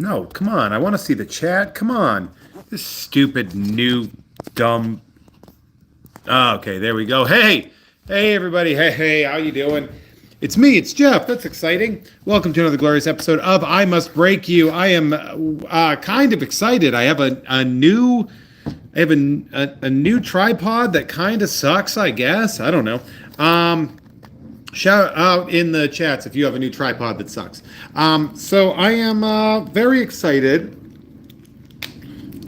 No, come on. I want to see the chat. Come on. This stupid new dumb. Oh, okay, there we go. Hey, everybody. Hey, how you doing? It's me. It's Jeff. That's exciting. Welcome to another glorious episode of I Must Break You. I am kind of excited. I have a new. I have a new tripod that kind of sucks. I guess. I don't know. Shout out in the chats if you have a new tripod that sucks. So I am very excited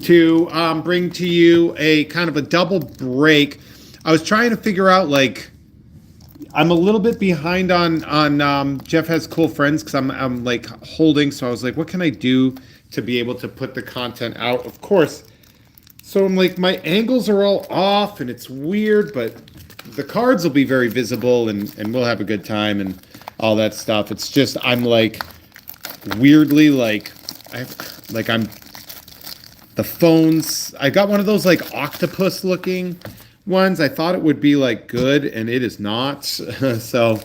to bring to you a kind of a double break. I was trying to figure out, like, I'm a little bit behind on Jeff Has Cool Friends because I'm like holding. So I was like, what can I do to be able to put the content out? Of course. So I'm like, my angles are all off and it's weird, but the cards will be very visible and we'll have a good time and all that stuff. It's just I'm like weirdly I'm the phones. I got one of those like octopus looking ones. I thought it would be like good and it is not. So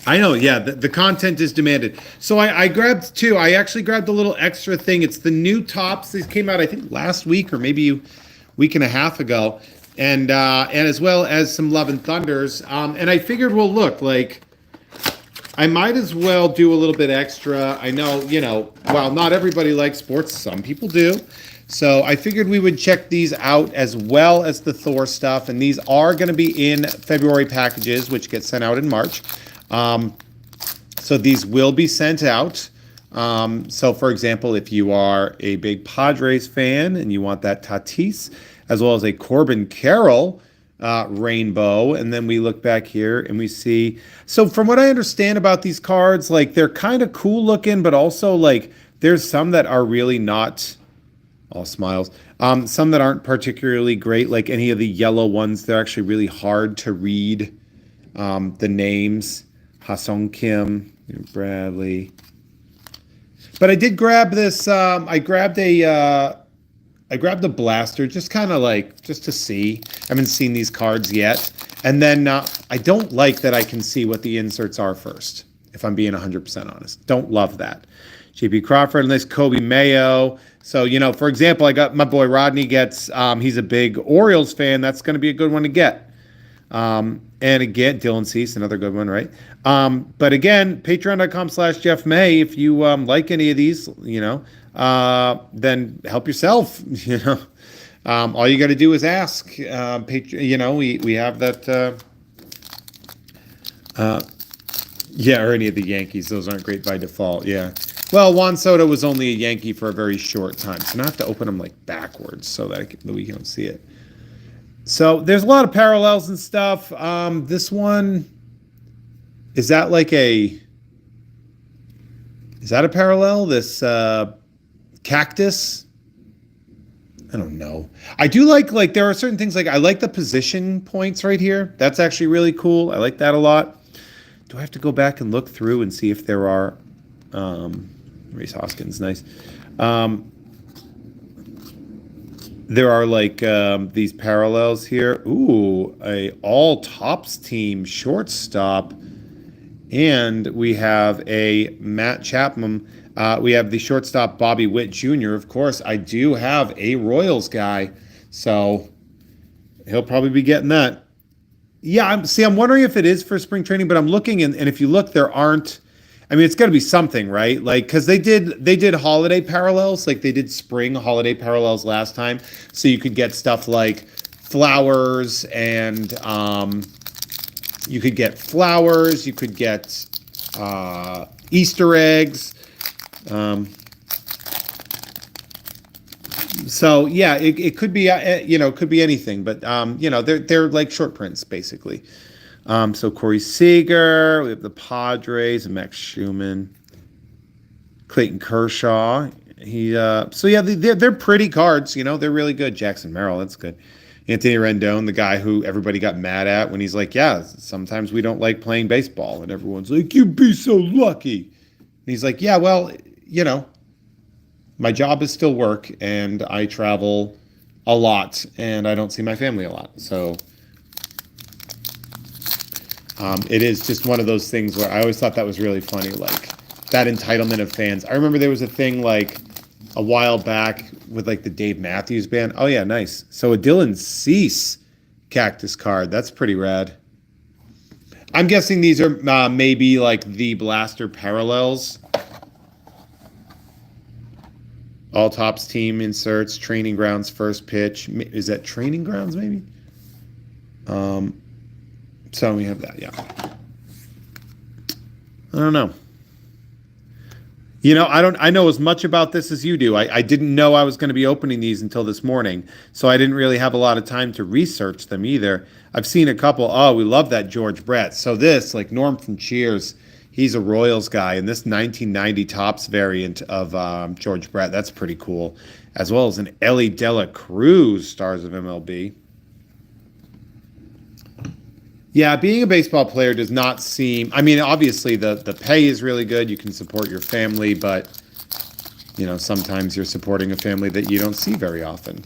I know, yeah, the content is demanded. So I grabbed two. I actually grabbed a little extra thing. It's the new tops. These came out I think last week or maybe a week and a half ago. And as well as some Love and Thunders. And I figured, well, look, like, I might as well do a little bit extra. I know, while not everybody likes sports, some people do. So I figured we would check these out as well as the Thor stuff. And these are going to be in February packages, which get sent out in March. So these will be sent out. So, for example, if you are a big Padres fan and you want that Tatis, as well as a Corbin Carroll rainbow. And then we look back here and we see. So from what I understand about these cards, like they're kind of cool looking, but also like there's some that are really not all smiles. Some that aren't particularly great, like any of the yellow ones. They're actually really hard to read the names. Ha-Sung Kim, Bradley. But I did grab this. I grabbed the blaster, just kind of like, just to see. I haven't seen these cards yet. And then I don't like that I can see what the inserts are first, if I'm being 100% honest. Don't love that. JP Crawford and this Kobe Mayo. So, for example, I got my boy Rodney gets, he's a big Orioles fan. That's going to be a good one to get. And again, Dylan Cease, another good one, right? But again, patreon.com/Jeff May. If you like any of these, then help yourself. All you got to do is ask. We have that. Or any of the Yankees. Those aren't great by default. Yeah. Well, Juan Soto was only a Yankee for a very short time, so now I have to open them like backwards so that we can see it. So there's a lot of parallels and stuff. This one, is that a parallel? This cactus? I don't know. I do like there are certain things, like I like the position points right here. That's actually really cool. I like that a lot. Do I have to go back and look through and see if there are Reese Hoskins, nice. There are like these parallels here. Ooh, a all tops team shortstop. And we have a Matt Chapman. We have the shortstop Bobby Witt Jr. Of course, I do have a Royals guy. So he'll probably be getting that. Yeah, I'm wondering if it is for spring training, but I'm looking and if you look, there aren't. I mean, it's got to be something, right? Like, because they did holiday parallels, like they did spring holiday parallels last time, so you could get stuff like flowers and you could get flowers, you could get Easter eggs. So yeah, it could be it could be anything, but they're like short prints basically. So Corey Seager, we have the Padres and Max Schumann, Clayton Kershaw. They're pretty cards. They're really good. Jackson Merrill, that's good. Anthony Rendon, the guy who everybody got mad at when he's like, yeah, sometimes we don't like playing baseball, and everyone's like, you'd be so lucky. And he's like, yeah, well, my job is still work, and I travel a lot, and I don't see my family a lot, so. It is just one of those things where I always thought that was really funny. Like, that entitlement of fans. I remember there was a thing like a while back with like the Dave Matthews Band. Oh yeah, nice. So a Dylan Cease cactus card. That's pretty rad. I'm guessing these are maybe like the Blaster parallels. All Tops team inserts, Training Grounds first pitch. Is that Training Grounds maybe? So we have that, yeah. I don't know. You know, I know as much about this as you do. I didn't know I was going to be opening these until this morning, so I didn't really have a lot of time to research them either. I've seen a couple. Oh, we love that George Brett. So this, like Norm from Cheers, he's a Royals guy, and this 1990 Topps variant of George Brett, that's pretty cool, as well as an Ellie Dela Cruz, Stars of MLB. Yeah, being a baseball player does not seem... I mean, obviously, the pay is really good. You can support your family, but, you know, sometimes you're supporting a family that you don't see very often.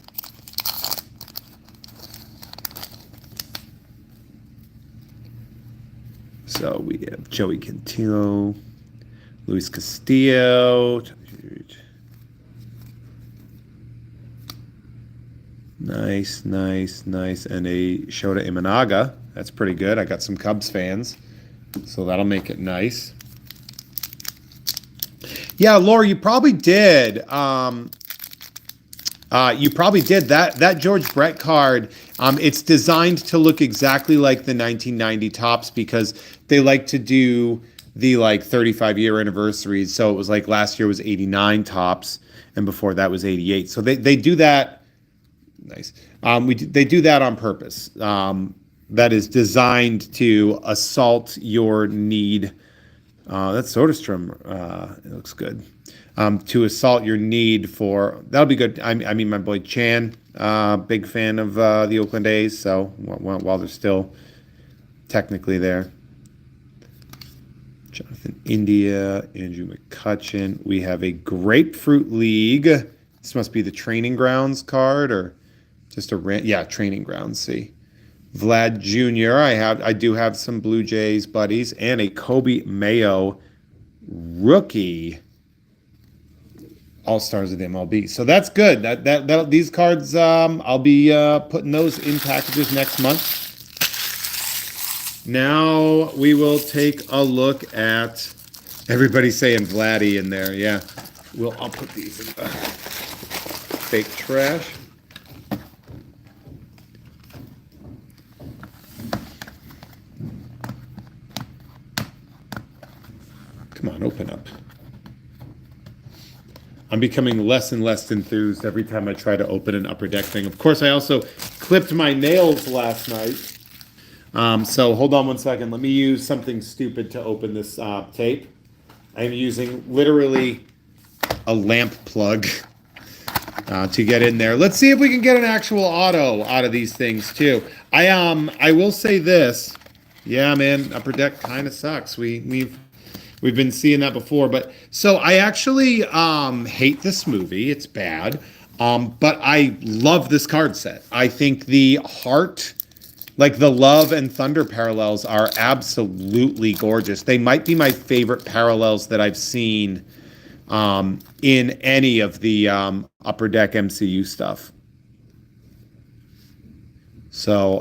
So we have Joey Cantillo, Luis Castillo. Nice, nice, nice. And a Shota Imanaga. That's pretty good. I got some Cubs fans, so that'll make it nice. Yeah, Laura, you probably did. You probably did that George Brett card. It's designed to look exactly like the 1990 Topps because they like to do the like 35-year anniversaries. So it was like last year was 89 Topps, and before that was 88. So they do that. Nice. They do that on purpose. That is designed to assault your need. That's Soderstrom. It looks good. To assault your need for... That'll be good. I mean, my boy Chan, big fan of the Oakland A's, so while they're still technically there. Jonathan India, Andrew McCutcheon. We have a Grapefruit League. This must be the Training Grounds card, or just a... Yeah, Training Grounds, see. Vlad Jr. I do have some Blue Jays buddies, and a Kobe Mayo rookie All-Stars of the MLB. So that's good. That these cards, I'll be putting those in packages next month. Now we will take a look at everybody saying Vladdy in there. Yeah, I'll put these in the fake trash. Come on, open up. I'm becoming less and less enthused every time I try to open an Upper Deck thing. Of course, I also clipped my nails last night. So hold on one second. Let me use something stupid to open this tape. I'm using literally a lamp plug to get in there. Let's see if we can get an actual auto out of these things too. I will say this. Yeah, man, Upper Deck kind of sucks. We've been seeing that before, but so I actually hate this movie. It's bad, but I love this card set. I think the heart, like the Love and Thunder parallels, are absolutely gorgeous. They might be my favorite parallels that I've seen in any of the Upper Deck MCU stuff. So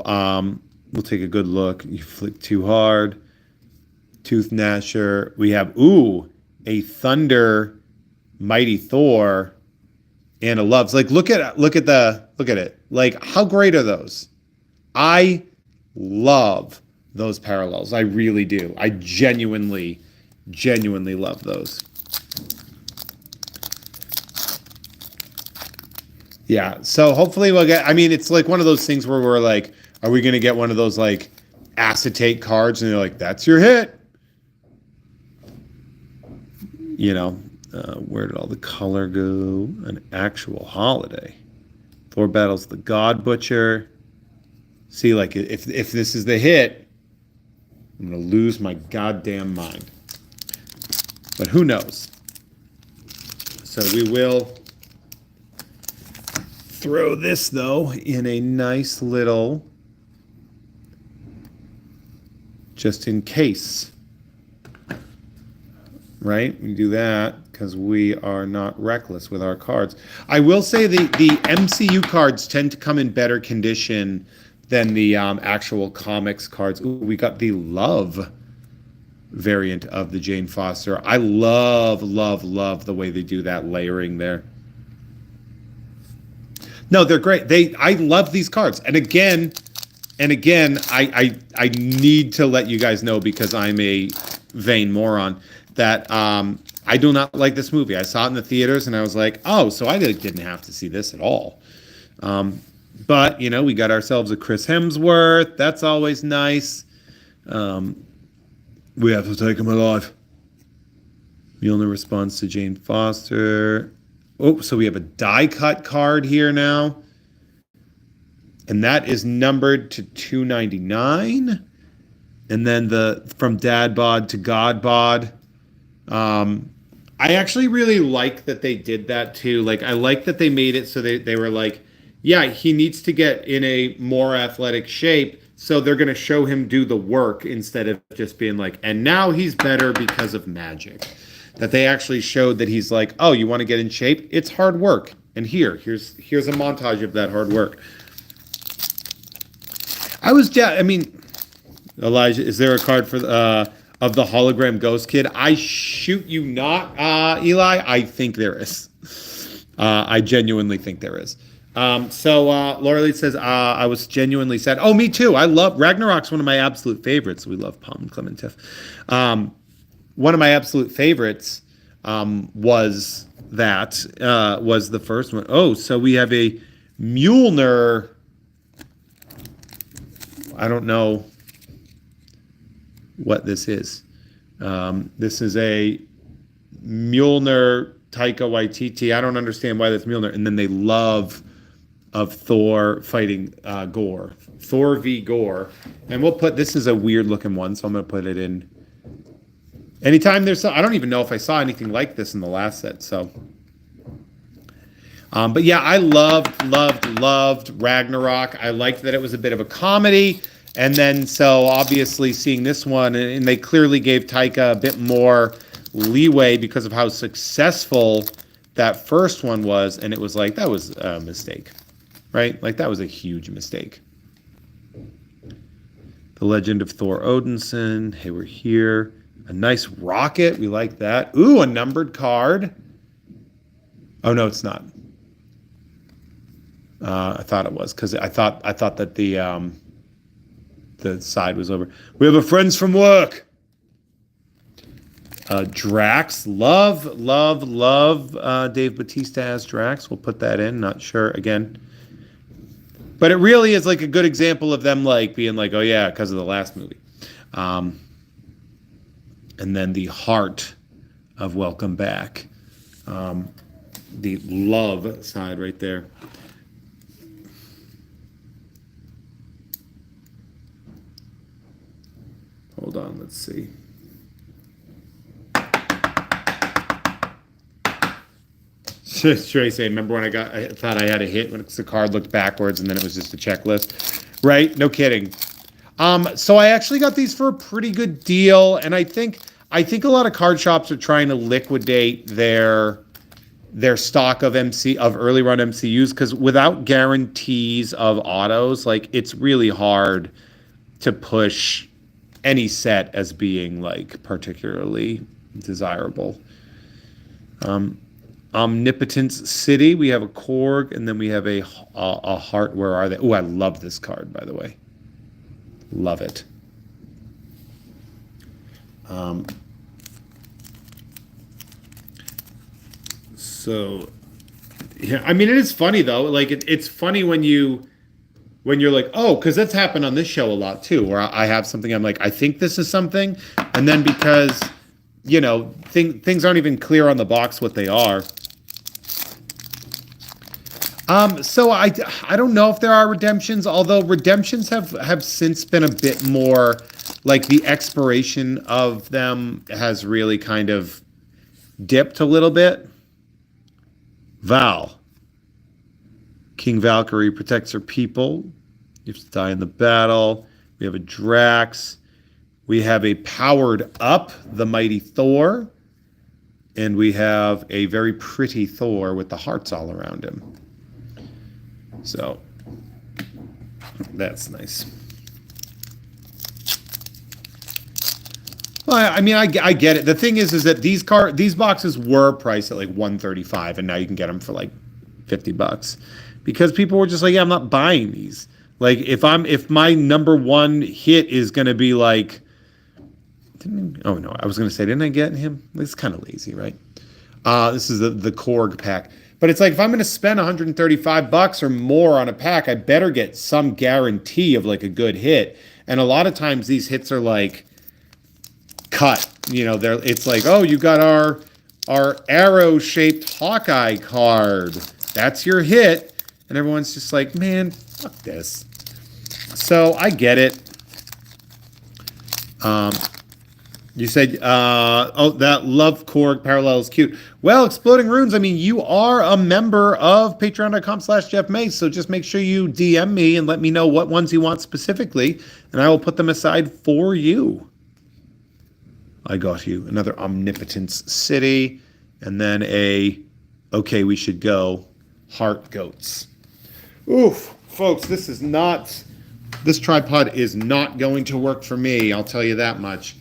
we'll take a good look. You flick too hard. Tooth Gnasher. We have, a Thunder Mighty Thor and a Loves. Like, look at it. Like, how great are those? I love those parallels. I really do. I genuinely love those. Yeah, so hopefully we'll get... I mean, it's like one of those things where we're like, are we going to get one of those, like, acetate cards? And they're like, that's your hit. You know, where did all the color go? An actual holiday. Thor battles the God Butcher. See, like, if this is the hit, I'm going to lose my goddamn mind. But who knows? So we will throw this, though, in a nice little, just in case. right? We do that because we are not reckless with our cards. I will say the MCU cards tend to come in better condition than the actual comics cards. Ooh, we got the Love variant of the Jane Foster. I love, love, love the way they do that layering there. No, they're great. I love these cards. And again, I need to let you guys know because I'm a vain moron that I do not like this movie. I saw it in the theaters and I was like, oh, so I didn't have to see this at all. But we got ourselves a Chris Hemsworth. That's always nice. We have to take him alive. Mjolnir responds to Jane Foster. Oh, so we have a die cut card here now. And that is numbered to 299. And then from Dad Bod to God Bod. I actually really like that they did that too. Like, I like that they made it so they were like, yeah, he needs to get in a more athletic shape. So they're going to show him do the work instead of just being like, and now he's better because of magic. That they actually showed that he's like, oh, you want to get in shape? It's hard work. And here's a montage of that hard work. Elijah, is there a card for of the hologram ghost kid? I shoot you not, Eli. I think there is. I genuinely think there is. So Laura Lee says, I was genuinely sad. Oh, me too. I love Ragnarok's one of my absolute favorites. We love Palm and Clementif. One of my absolute favorites was the first one. Oh, so we have a Mjolnir. I don't know what this is. This is a Mjolnir Taika Waititi. I don't understand why that's Mjolnir. And then they love of Thor fighting Gore. Thor v. Gore. And this is a weird looking one, so I'm going to put it in. Anytime I don't even know if I saw anything like this in the last set, so. But yeah, I loved Ragnarok. I liked that it was a bit of a comedy. And then, so obviously seeing this one, and they clearly gave Taika a bit more leeway because of how successful that first one was. And it was like, that was a mistake, right? Like, that was a huge mistake. The Legend of Thor Odinson. Hey, we're here. A nice rocket. We like that. Ooh, a numbered card. Oh, no, it's not. I thought it was because I thought that the side was over. We have a friends from work. Drax. Love Dave Bautista as Drax. We'll put that in. Not sure again. But it really is like a good example of them like being like, oh yeah, because of the last movie. And then the heart of Welcome Back. The love side right there. Hold on, let's see. Tracy, remember when I thought I had a hit when the card looked backwards and then it was just a checklist? Right? No kidding. So I actually got these for a pretty good deal, and I think a lot of card shops are trying to liquidate their stock of early run MCUs because without guarantees of autos, like it's really hard to push any set as being like particularly desirable. Omnipotence City, we have a Korg, and then we have a heart. Where are they? Oh, I love this card, by the way. Love it. So, yeah, I mean, it is funny though. Like it's funny when you're like, oh, because that's happened on this show a lot too, where I have something, I'm like, I think this is something, and then because things aren't even clear on the box what they are. So I don't know if there are redemptions, although redemptions have since been a bit more like the expiration of them has really kind of dipped a little bit. Val. King Valkyrie protects her people. You have to die in the battle. We have a Drax. We have a powered up, the mighty Thor. And we have a very pretty Thor with the hearts all around him. So that's nice. Well, I mean, I get it. The thing is that these boxes were priced at like $135, and now you can get them for like $50 because people were just like, yeah, I'm not buying these. Like if my number one hit is gonna be like, oh no, I was gonna say, didn't I get him? It's kind of lazy, right? This is the Korg pack. But it's like if I'm going to spend $135 or more on a pack, I better get some guarantee of like a good hit. And a lot of times these hits are like cut. You know, it's like, oh, you got our arrow-shaped Hawkeye card. That's your hit. And everyone's just like, man, fuck this. So I get it. You said, oh, that Love Korg parallel is cute. Well, Exploding Runes, I mean, you are a member of patreon.com/Jeff Mace, so just make sure you DM me and let me know what ones you want specifically, and I will put them aside for you. I got you. Another Omnipotence City, and then okay, we should go, Heart Goats. Oof, folks, this tripod is not going to work for me, I'll tell you that much.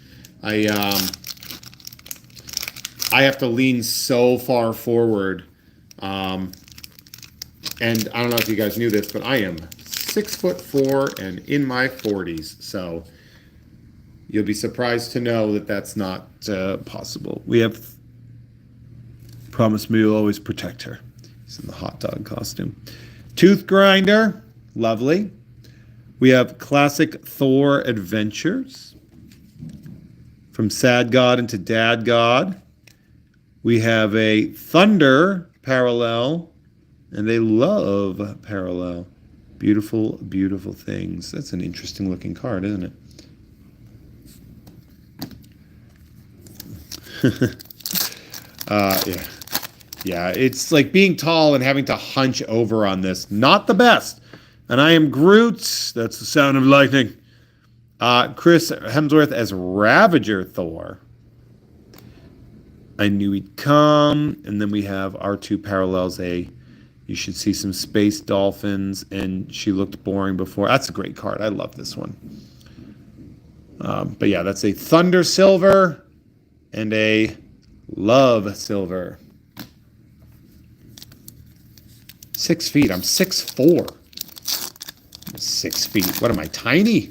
I have to lean so far forward, and I don't know if you guys knew this, but I am 6'4" and in my 40s, so you'll be surprised to know that that's not possible. We have promised me you'll always protect her. He's in the hot dog costume. Tooth Grinder, lovely. We have classic Thor Adventures. From Sad God into Dad God. We have a Thunder parallel and a Love parallel. Beautiful, beautiful things. That's an interesting looking card, isn't it? Yeah, it's like being tall and having to hunch over on this. Not the best. And I am Groot. That's the sound of lightning. Chris Hemsworth as Ravager Thor. I Knew He'd Come. And then we have our two parallels. You should see some space dolphins. And She Looked Boring Before. That's a great card. I love this one. But yeah, that's a Thunder Silver and a Love Silver. 6 feet. I'm 6'4". 6 feet. What am I, tiny?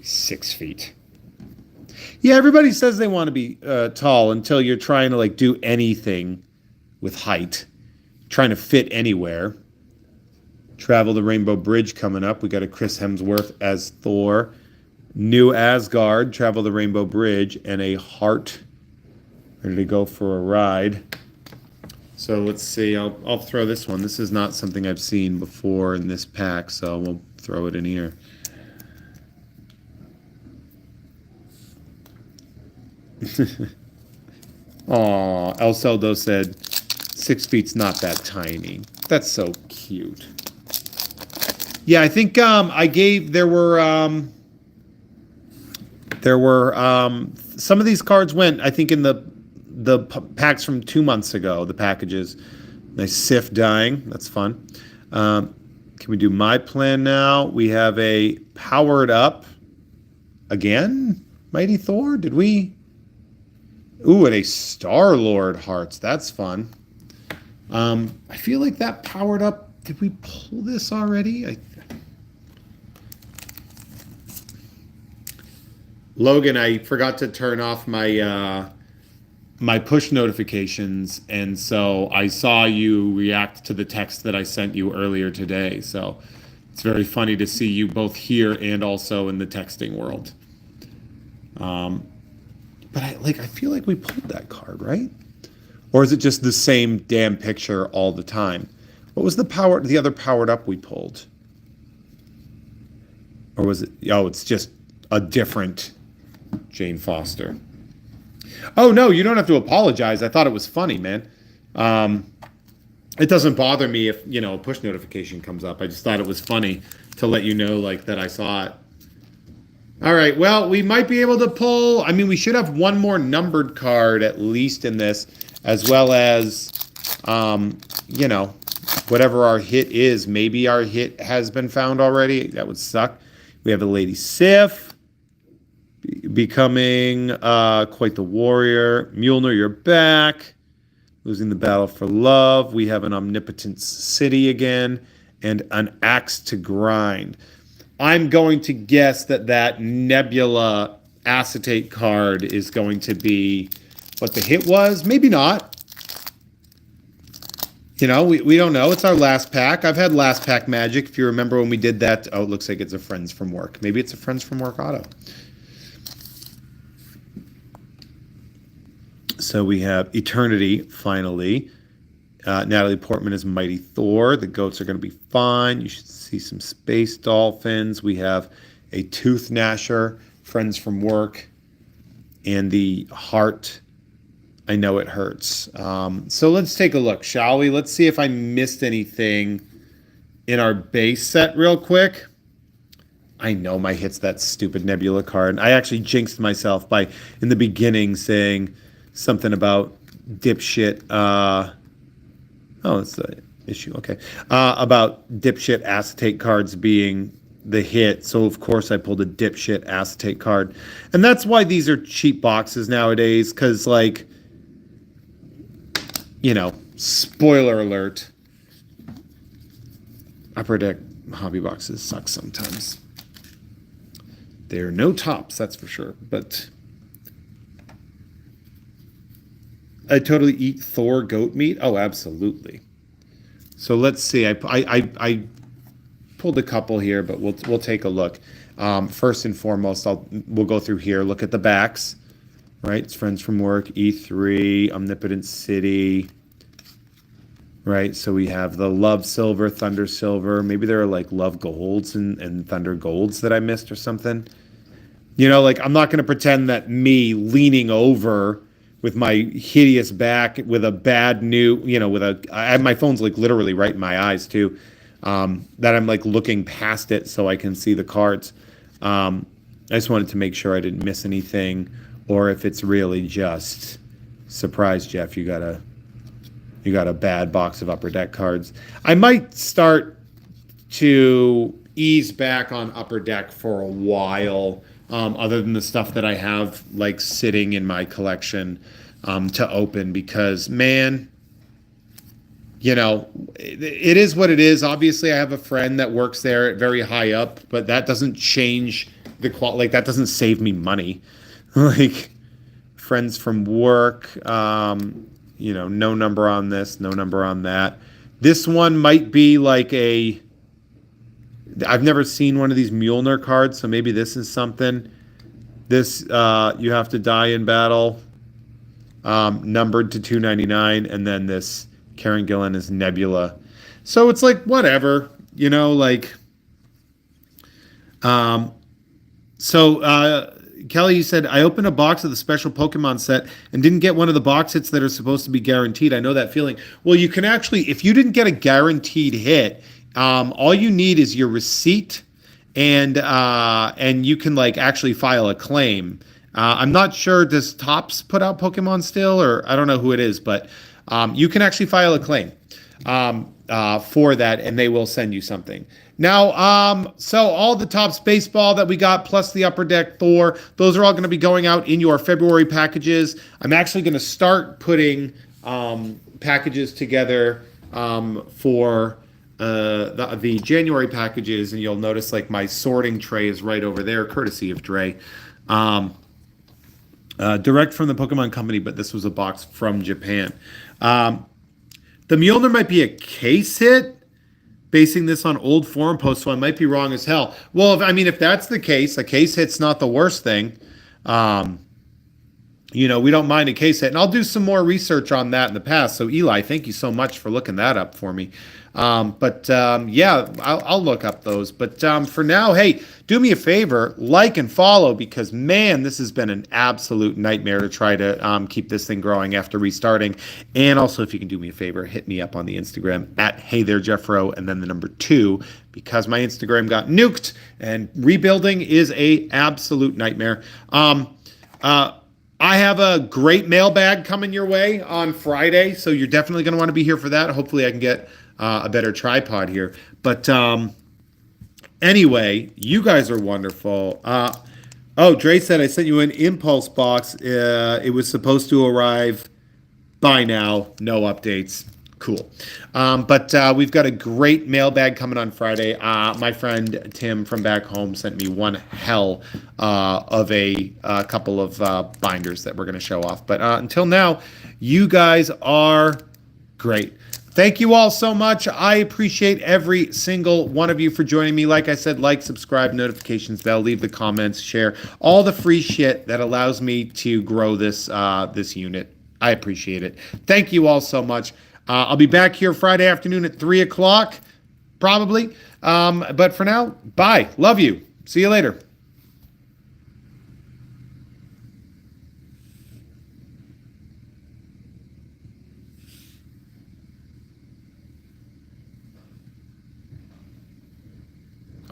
6 feet. Yeah, everybody says they want to be tall until you're trying to like do anything with height, trying to fit anywhere. Travel the Rainbow Bridge coming up. We got a Chris Hemsworth as Thor. New Asgard, Travel the Rainbow Bridge, and a Heart. Ready to go for a ride. So let's see. I'll throw this one. This is not something I've seen before in this pack, so we'll throw it in here. Aw, El Celdo said 6 feet's not that tiny. That's so cute. Yeah, I think there were some of these cards went, I think, in the packs from 2 months ago, the packages. Nice Sif dying. That's fun. Can we do my plan now? We have a Powered Up again, Mighty Thor. Did we? Ooh, and a Star-Lord Hearts. That's fun. I feel like that Powered Up. Did we pull this already? Logan, I forgot to turn off my my push notifications, and so I saw you react to the text that I sent you earlier today. So it's very funny to see you both here and also in the texting world. But I feel like we pulled that card, right? Or is it just the same damn picture all the time? What was the other Powered Up we pulled? Or was it, oh, it's just a different Jane Foster. Oh, no, you don't have to apologize. I thought it was funny, man. It doesn't bother me if, a push notification comes up. I just thought it was funny to let you know, like, that I saw it. All right. Well, we might be able to pull. I mean, we should have one more numbered card at least in this, as well as, um, you know, whatever our hit is. Maybe our hit has been found already. That would suck. We have the Lady Sif becoming quite the warrior. Mjolnir, you're back. Losing the battle for love. We have an omnipotent city again and an axe to grind. I'm going to guess that that Nebula acetate card is going to be what the hit was. Maybe not. You know, we don't know. It's our last pack. I've had last pack magic. If you remember when we did that. Oh, it looks like it's a Friends from Work. Maybe it's a Friends from Work auto. So we have Eternity, finally. Natalie Portman is Mighty Thor. The goats are going to be fine. You should see some space dolphins. We have a Tooth Gnasher, Friends from Work, and the Heart. I know it hurts. So let's take a look, shall we? Let's see if I missed anything in our base set real quick. I know my hit's that stupid Nebula card. I actually jinxed myself by, in the beginning, saying something about dipshit. Oh, that's the issue. Okay. About dipshit acetate cards being the hit. So, of course, I pulled a dipshit acetate card. And that's why these are cheap boxes nowadays. Because, like, you know, spoiler alert. Upper Deck hobby boxes suck sometimes. There are no tops, that's for sure. But I totally eat Thor goat meat. Oh, absolutely. So let's see. I pulled a couple here, but we'll take a look. First and foremost, we'll go through here. Look at the backs. Right, it's Friends from Work, E3, Omnipotent City. Right, so we have the Love Silver, Thunder Silver. Maybe there are like Love Golds and Thunder Golds that I missed or something. You know, like I'm not going to pretend that me leaning over with my hideous back with a bad new, you know, I have my phone's like literally right in my eyes too, that I'm like looking past it so I can see the cards. I just wanted to make sure I didn't miss anything, or if it's really just surprise, Jeff, you got a bad box of Upper Deck cards. I might start to ease back on Upper Deck for a while, other than the stuff that I have like sitting in my collection to open, because man, you know, it is what it is. Obviously, I have a friend that works there very high up, but that doesn't change the quality. Like that doesn't save me money. Like Friends from Work, you know, no number on this, no number on that. This one might be like I've never seen one of these Mjolnir cards, so maybe this is something. This, you have to die in battle, numbered to 299, and then this Karen Gillan is Nebula. So it's like, whatever, you know, like, Kelly, you said, I opened a box of the special Pokemon set and didn't get one of the box hits that are supposed to be guaranteed. I know that feeling. Well, you can actually, if you didn't get a guaranteed hit, all you need is your receipt, and you can like actually file a claim. I'm not sure, does Topps put out Pokemon still, or I don't know who it is, but you can actually file a claim for that, and they will send you something. Now, so all the Topps baseball that we got, plus the Upper Deck Thor, those are all going to be going out in your February packages. I'm actually going to start putting packages together for the January packages, and you'll notice like my sorting tray is right over there, courtesy of Dre. Direct from the Pokemon Company, but this was a box from Japan. The Mjolnir might be a case hit, basing this on old forum posts, so I might be wrong as hell. Well, if that's the case, a case hit's not the worst thing. we don't mind a case hit. And I'll do some more research on that in the past. So, Eli, thank you so much for looking that up for me. Yeah, I'll look up those. But for now, hey, do me a favor, like and follow because, man, this has been an absolute nightmare to try to keep this thing growing after restarting. And also, if you can do me a favor, hit me up on the Instagram at Hey There Jeff Rowe and then the number 2 because my Instagram got nuked and rebuilding is a absolute nightmare. I have a great mailbag coming your way on Friday, so you're definitely going to want to be here for that. Hopefully, I can get a better tripod here. But anyway, you guys are wonderful. Dre said I sent you an impulse box. It was supposed to arrive by now. No updates. Cool. But we've got a great mailbag coming on Friday. My friend Tim from back home sent me one hell of a couple of binders that we're going to show off. But until now, you guys are great. Thank you all so much. I appreciate every single one of you for joining me. Like I said, like, subscribe, notifications bell, leave the comments, share, all the free shit that allows me to grow this unit. I appreciate it. Thank you all so much. I'll be back here Friday afternoon at 3 o'clock, probably. But for now, bye. Love you. See you later.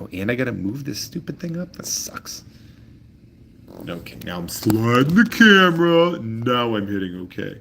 Oh, and I gotta move this stupid thing up? That sucks. Okay, now I'm sliding the camera. Now I'm hitting okay.